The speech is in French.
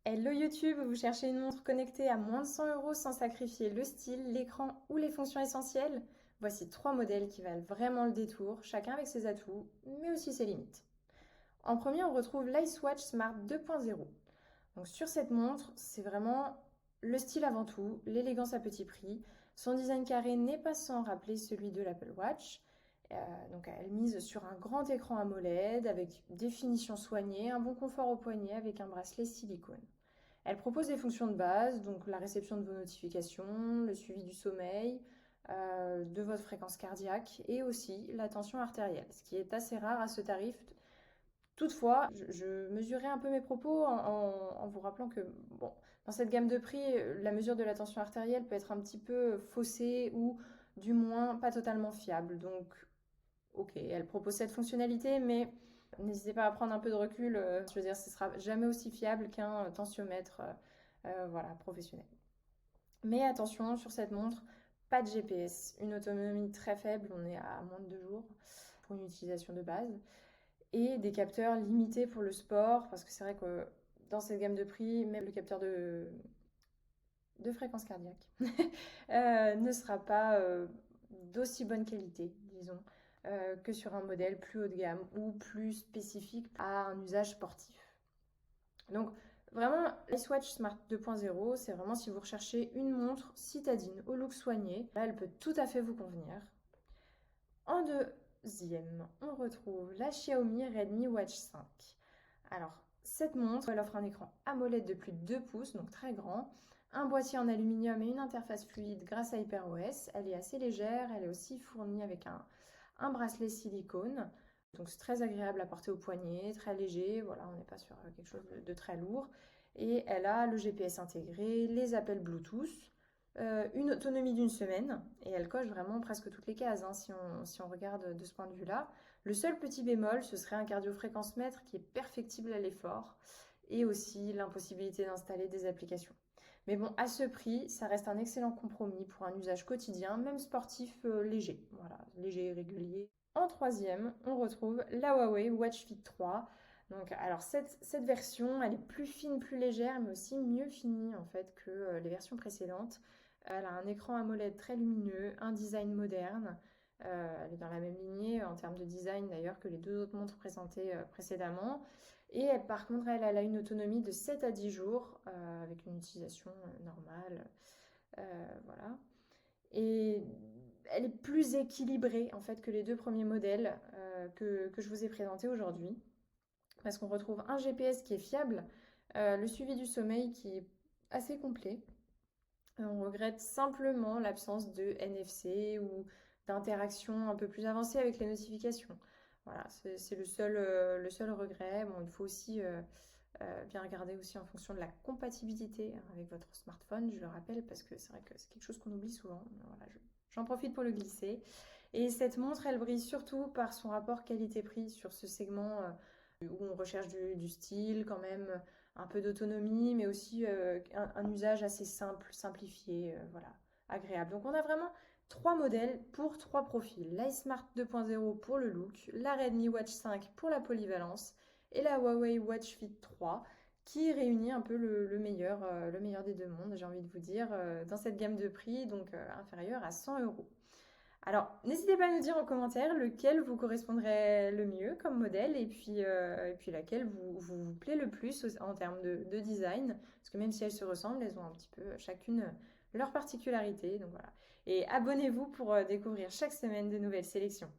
Hello YouTube, vous cherchez une montre connectée à moins de 100 euros sans sacrifier le style, l'écran ou les fonctions essentielles? Voici trois modèles qui valent vraiment le détour, chacun avec ses atouts, mais aussi ses limites. En premier, on retrouve l'Icewatch Smart 2.0. Donc sur cette montre, c'est vraiment le style avant tout, l'élégance à petit prix. Son design carré n'est pas sans rappeler celui de l'Apple Watch. Donc elle mise sur un grand écran AMOLED avec des finitions soignées, un bon confort au poignet avec un bracelet silicone. Elle propose des fonctions de base, donc la réception de vos notifications, le suivi du sommeil, de votre fréquence cardiaque et aussi la tension artérielle, ce qui est assez rare à ce tarif. Toutefois, je mesurais un peu mes propos en vous rappelant que bon, dans cette gamme de prix, la mesure de la tension artérielle peut être un petit peu faussée ou du moins pas totalement fiable. Donc, ok, elle propose cette fonctionnalité, mais n'hésitez pas à prendre un peu de recul. Je veux dire, ce sera jamais aussi fiable qu'un tensiomètre voilà, professionnel. Mais attention, sur cette montre, pas de GPS, une autonomie très faible, on est à moins de 2 jours pour une utilisation de base, et des capteurs limités pour le sport, parce que c'est vrai que dans cette gamme de prix, même le capteur de fréquence cardiaque ne sera pas d'aussi bonne qualité, disons, que sur un modèle plus haut de gamme ou plus spécifique à un usage sportif. Donc vraiment, l'Icewatch Smart 2.0, c'est vraiment si vous recherchez une montre citadine au look soigné, là elle peut tout à fait vous convenir. En deuxième, on retrouve la Xiaomi Redmi Watch 5. Alors, cette montre, elle offre un écran AMOLED de plus de 2 pouces, donc très grand, un boîtier en aluminium et une interface fluide grâce à HyperOS. Elle est assez légère, elle est aussi fournie avec un bracelet silicone. Donc c'est très agréable à porter au poignet, très léger, voilà, on n'est pas sur quelque chose de très lourd. Et elle a le GPS intégré, les appels Bluetooth, une autonomie d'une semaine, et elle coche vraiment presque toutes les cases, hein, si on regarde de ce point de vue-là. Le seul petit bémol, ce serait un cardiofréquence-mètre qui est perfectible à l'effort, et aussi l'impossibilité d'installer des applications. Mais bon, à ce prix, ça reste un excellent compromis pour un usage quotidien, même sportif léger. Voilà, léger et régulier. En troisième, on retrouve la Huawei Watch Fit 3. Donc, alors cette version, elle est plus fine, plus légère, mais aussi mieux finie en fait que les versions précédentes. Elle a un écran AMOLED très lumineux, un design moderne. Elle est dans la même lignée en termes de design d'ailleurs que les deux autres montres présentées précédemment. Et par contre, elle a une autonomie de 7 à 10 jours avec une utilisation normale. Voilà. Et elle est plus équilibrée en fait que les deux premiers modèles que je vous ai présentés aujourd'hui. Parce qu'on retrouve un GPS qui est fiable, le suivi du sommeil qui est assez complet. On regrette simplement l'absence de NFC ou d'interaction un peu plus avancée avec les notifications. Voilà, c'est le seul regret. Bon, il faut aussi bien regarder aussi en fonction de la compatibilité avec votre smartphone, je le rappelle, parce que c'est vrai que c'est quelque chose qu'on oublie souvent. Voilà, j'en profite pour le glisser. Et cette montre, elle brille surtout par son rapport qualité-prix sur ce segment où on recherche du style, quand même un peu d'autonomie, mais aussi un usage assez simple, simplifié, voilà, agréable. Donc on a vraiment trois modèles pour trois profils. L'iSmart 2.0 pour le look, la Redmi Watch 5 pour la polyvalence et la Huawei Watch Fit 3 qui réunit un peu le meilleur des deux mondes, j'ai envie de vous dire, dans cette gamme de prix, donc inférieure à 100 euros. Alors, n'hésitez pas à nous dire en commentaire lequel vous correspondrait le mieux comme modèle et puis laquelle vous plaît le plus en termes de design. Parce que même si elles se ressemblent, elles ont un petit peu chacune leur particularité. Donc voilà. Et abonnez-vous pour découvrir chaque semaine de nouvelles sélections.